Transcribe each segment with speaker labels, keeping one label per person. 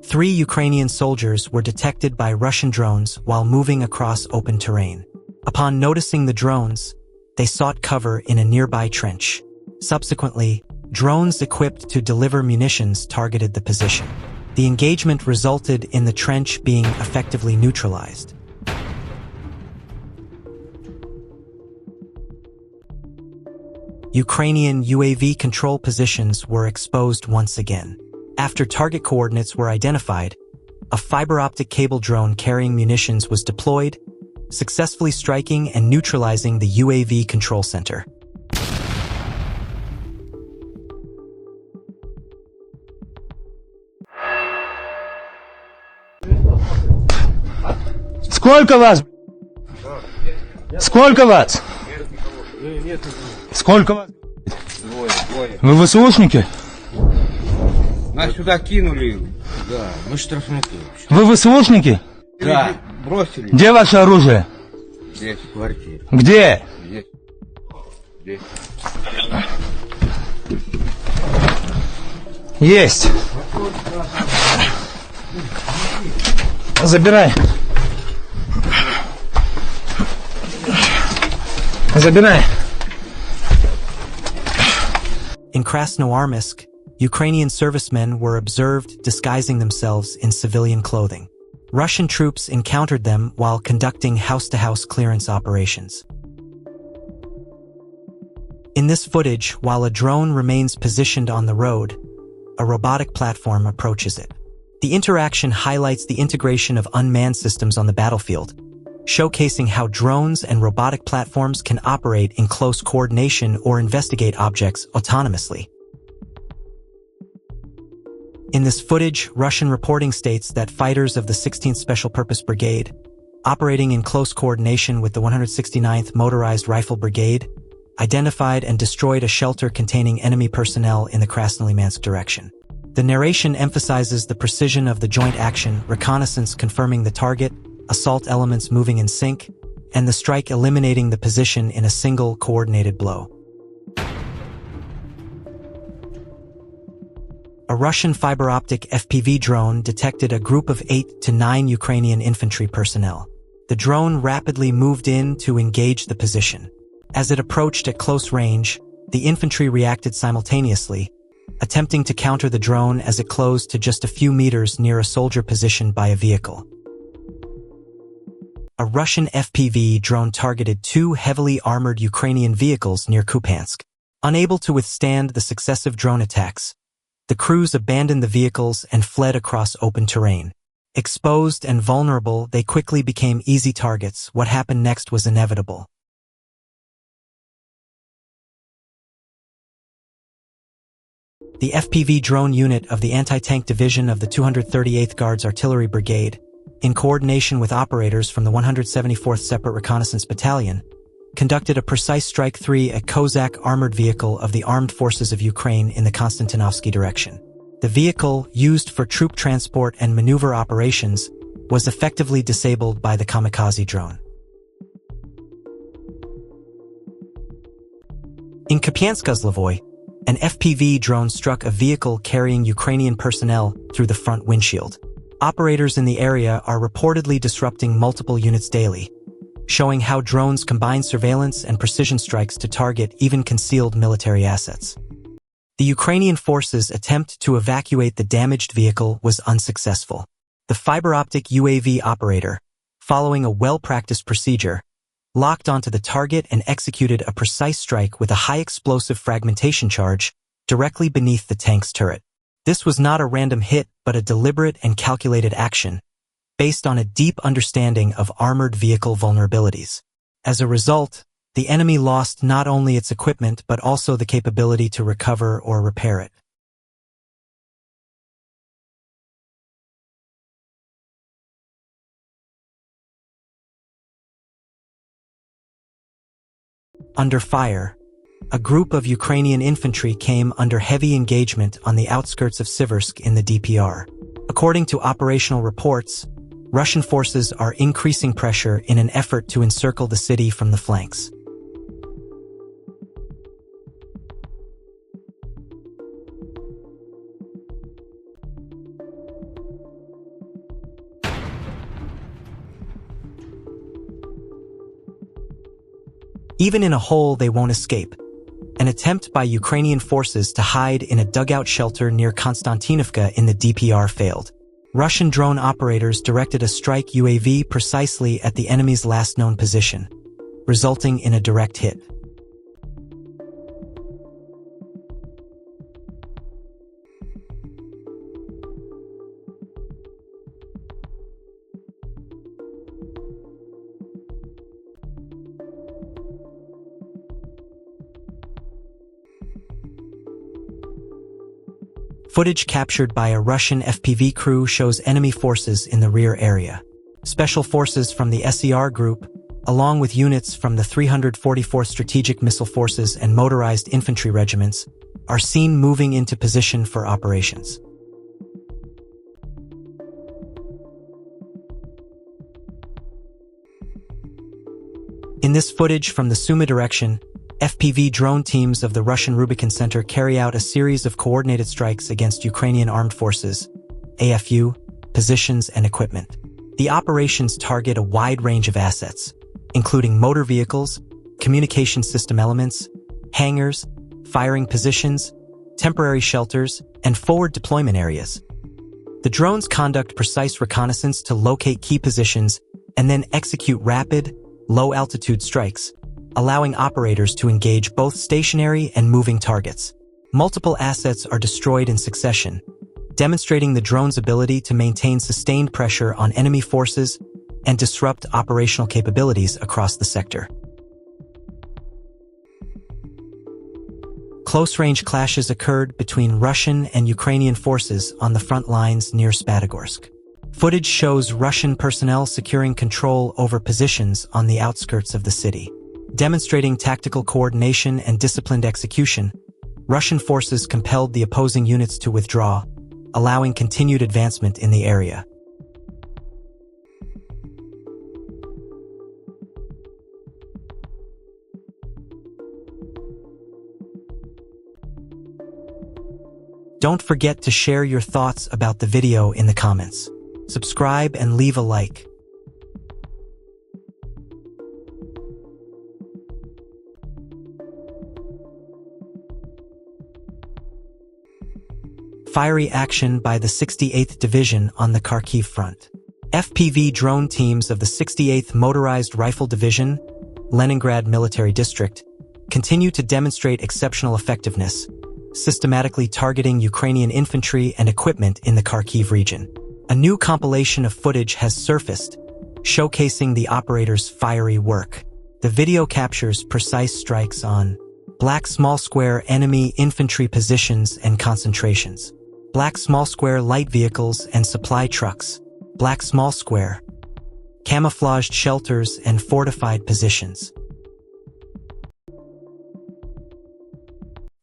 Speaker 1: 3 Ukrainian soldiers were detected by Russian drones while moving across open terrain. Upon noticing the drones, they sought cover in a nearby trench. Subsequently, drones equipped to deliver munitions targeted the position. The engagement resulted in the trench being effectively neutralized. Ukrainian UAV control positions were exposed once again. After target coordinates were identified, a fiber optic cable drone carrying munitions was deployed, successfully striking and neutralizing the UAV control center.
Speaker 2: Сколько вас? Сколько вас? Сколько вас?
Speaker 3: Двое.
Speaker 2: Вы ВСУшники?
Speaker 3: Нас сюда кинули. Да, мы штрафнуты.
Speaker 2: Вы ВСУшники?
Speaker 3: Да, бросили.
Speaker 2: Где ваше оружие?
Speaker 3: Здесь, в квартире.
Speaker 2: Где?
Speaker 3: Здесь. Здесь.
Speaker 2: Есть. Забирай. Забирай.
Speaker 1: In Krasnoarmysk, Ukrainian servicemen were observed disguising themselves in civilian clothing. Russian troops encountered them while conducting house-to-house clearance operations. In this footage, while a drone remains positioned on the road, a robotic platform approaches it. The interaction highlights the integration of unmanned systems on the battlefield, showcasing how drones and robotic platforms can operate in close coordination or investigate objects autonomously. In this footage, Russian reporting states that fighters of the 16th Special Purpose Brigade, operating in close coordination with the 169th Motorized Rifle Brigade, identified and destroyed a shelter containing enemy personnel in the Krasnolymansk direction. The narration emphasizes the precision of the joint action, reconnaissance confirming the target, assault elements moving in sync, and the strike eliminating the position in a single coordinated blow. A Russian fiber optic FPV drone detected a group of 8 to 9 Ukrainian infantry personnel. The drone rapidly moved in to engage the position. As it approached at close range, the infantry reacted simultaneously, attempting to counter the drone as it closed to just a few meters near a soldier positioned by a vehicle. A Russian FPV drone targeted 2 heavily armored Ukrainian vehicles near Kupiansk. Unable to withstand the successive drone attacks, the crews abandoned the vehicles and fled across open terrain. Exposed and vulnerable, they quickly became easy targets. What happened next was inevitable. The FPV drone unit of the anti-tank division of the 238th Guards Artillery Brigade, in coordination with operators from the 174th Separate Reconnaissance Battalion, conducted a precise strike 3 at Kozak armored vehicle of the Armed Forces of Ukraine in the Konstantinovsky direction. The vehicle, used for troop transport and maneuver operations, was effectively disabled by the kamikaze drone. In Kupiansk-Uzlovoy, an FPV drone struck a vehicle carrying Ukrainian personnel through the front windshield. Operators in the area are reportedly disrupting multiple units daily, showing how drones combine surveillance and precision strikes to target even concealed military assets. The Ukrainian forces' attempt to evacuate the damaged vehicle was unsuccessful. The fiber optic UAV operator, following a well-practiced procedure, locked onto the target and executed a precise strike with a high explosive fragmentation charge directly beneath the tank's turret. This was not a random hit, but a deliberate and calculated action, based on a deep understanding of armored vehicle vulnerabilities. As a result, the enemy lost not only its equipment but also the capability to recover or repair it. Under fire, a group of Ukrainian infantry came under heavy engagement on the outskirts of Siversk in the DPR. According to operational reports, Russian forces are increasing pressure in an effort to encircle the city from the flanks. Even in a hole, they won't escape. An attempt by Ukrainian forces to hide in a dugout shelter near Konstantinovka in the DPR failed. Russian drone operators directed a strike UAV precisely at the enemy's last known position, resulting in a direct hit. Footage captured by a Russian FPV crew shows enemy forces in the rear area. Special forces from the SER group, along with units from the 344th Strategic Missile Forces and motorized infantry regiments, are seen moving into position for operations. In this footage from the Sumy direction, FPV drone teams of the Russian Rubicon Center carry out a series of coordinated strikes against Ukrainian armed forces, AFU, positions and equipment. The operations target a wide range of assets, including motor vehicles, communication system elements, hangars, firing positions, temporary shelters, and forward deployment areas. The drones conduct precise reconnaissance to locate key positions and then execute rapid, low-altitude strikes, allowing operators to engage both stationary and moving targets. Multiple assets are destroyed in succession, demonstrating the drone's ability to maintain sustained pressure on enemy forces and disrupt operational capabilities across the sector. Close-range clashes occurred between Russian and Ukrainian forces on the front lines near Spatogorsk. Footage shows Russian personnel securing control over positions on the outskirts of the city. Demonstrating tactical coordination and disciplined execution, Russian forces compelled the opposing units to withdraw, allowing continued advancement in the area. Don't forget to share your thoughts about the video in the comments. Subscribe and leave a like. Fiery action by the 68th Division on the Kharkiv front. FPV drone teams of the 68th Motorized Rifle Division, Leningrad Military District, continue to demonstrate exceptional effectiveness, systematically targeting Ukrainian infantry and equipment in the Kharkiv region. A new compilation of footage has surfaced, showcasing the operators' fiery work. The video captures precise strikes on black small square enemy infantry positions and concentrations, black small square light vehicles and supply trucks, black small square, camouflaged shelters and fortified positions.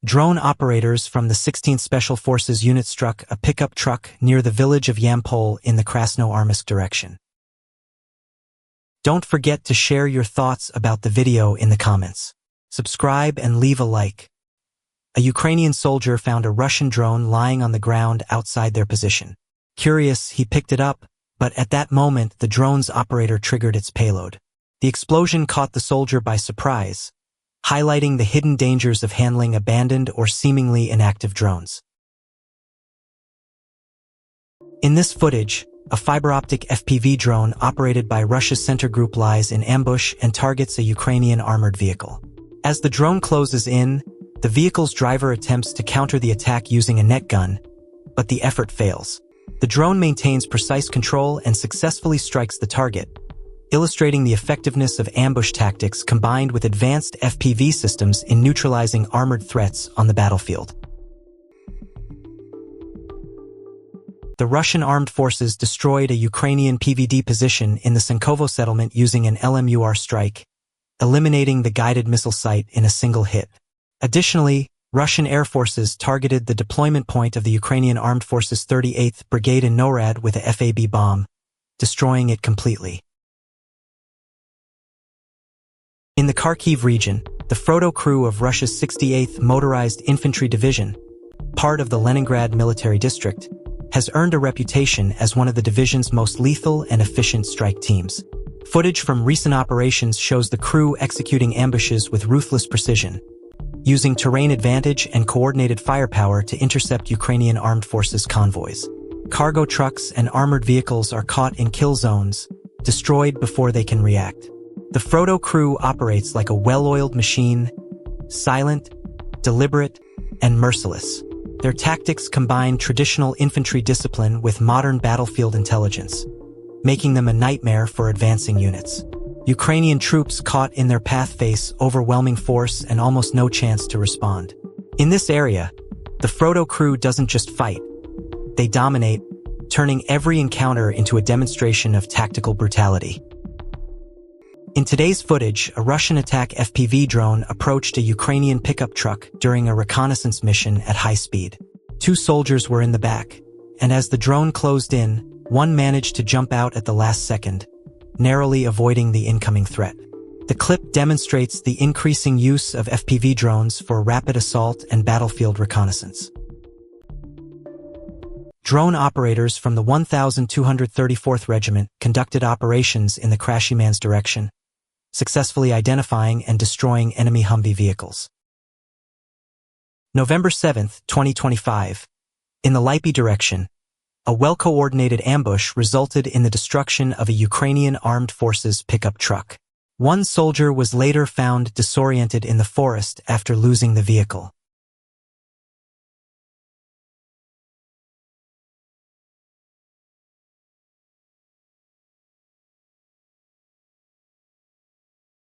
Speaker 1: Drone operators from the 16th Special Forces unit struck a pickup truck near the village of Yampol in the Krasnoarmysk direction. Don't forget to share your thoughts about the video in the comments. Subscribe and leave a like. A Ukrainian soldier found a Russian drone lying on the ground outside their position. Curious, he picked it up, but at that moment the drone's operator triggered its payload. The explosion caught the soldier by surprise, highlighting the hidden dangers of handling abandoned or seemingly inactive drones. In this footage, a fiber-optic FPV drone operated by Russia's center group lies in ambush and targets a Ukrainian armored vehicle. As the drone closes in, the vehicle's driver attempts to counter the attack using a net gun, but the effort fails. The drone maintains precise control and successfully strikes the target, illustrating the effectiveness of ambush tactics combined with advanced FPV systems in neutralizing armored threats on the battlefield. The Russian armed forces destroyed a Ukrainian PVD position in the Senkovo settlement using an LMUR strike, eliminating the guided missile site in a single hit. Additionally, Russian air forces targeted the deployment point of the Ukrainian Armed Forces 38th Brigade in Norad with a FAB bomb, destroying it completely. In the Kharkiv region, the Frodo crew of Russia's 68th Motorized Infantry Division, part of the Leningrad Military District, has earned a reputation as one of the division's most lethal and efficient strike teams. Footage from recent operations shows the crew executing ambushes with ruthless precision, using terrain advantage and coordinated firepower to intercept Ukrainian armed forces convoys. Cargo trucks and armored vehicles are caught in kill zones, destroyed before they can react. The Frodo crew operates like a well-oiled machine, silent, deliberate, and merciless. Their tactics combine traditional infantry discipline with modern battlefield intelligence, making them a nightmare for advancing units. Ukrainian troops caught in their path face overwhelming force and almost no chance to respond. In this area, the Frodo crew doesn't just fight, they dominate, turning every encounter into a demonstration of tactical brutality. In today's footage, a Russian attack FPV drone approached a Ukrainian pickup truck during a reconnaissance mission at high speed. 2 soldiers were in the back, and as the drone closed in, one managed to jump out at the last second, narrowly avoiding the incoming threat. The clip demonstrates the increasing use of FPV drones for rapid assault and battlefield reconnaissance. Drone operators from the 1234th Regiment conducted operations in the crashy man's direction, successfully identifying and destroying enemy Humvee vehicles. November 7, 2025. In the Lipy direction, a well-coordinated ambush resulted in the destruction of a Ukrainian armed forces pickup truck. One soldier was later found disoriented in the forest after losing the vehicle.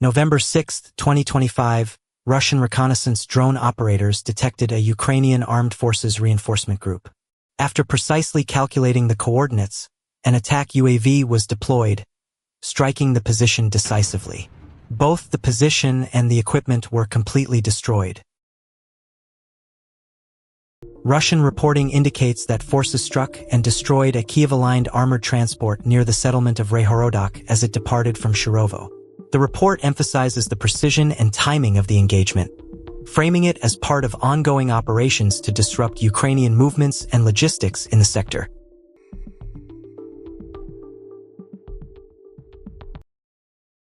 Speaker 1: November 6, 2025, Russian reconnaissance drone operators detected a Ukrainian armed forces reinforcement group. After precisely calculating the coordinates, an attack UAV was deployed, striking the position decisively. Both the position and the equipment were completely destroyed. Russian reporting indicates that forces struck and destroyed a Kiev-aligned armored transport near the settlement of Rehorodok as it departed from Shirovo. The report emphasizes the precision and timing of the engagement, framing it as part of ongoing operations to disrupt Ukrainian movements and logistics in the sector.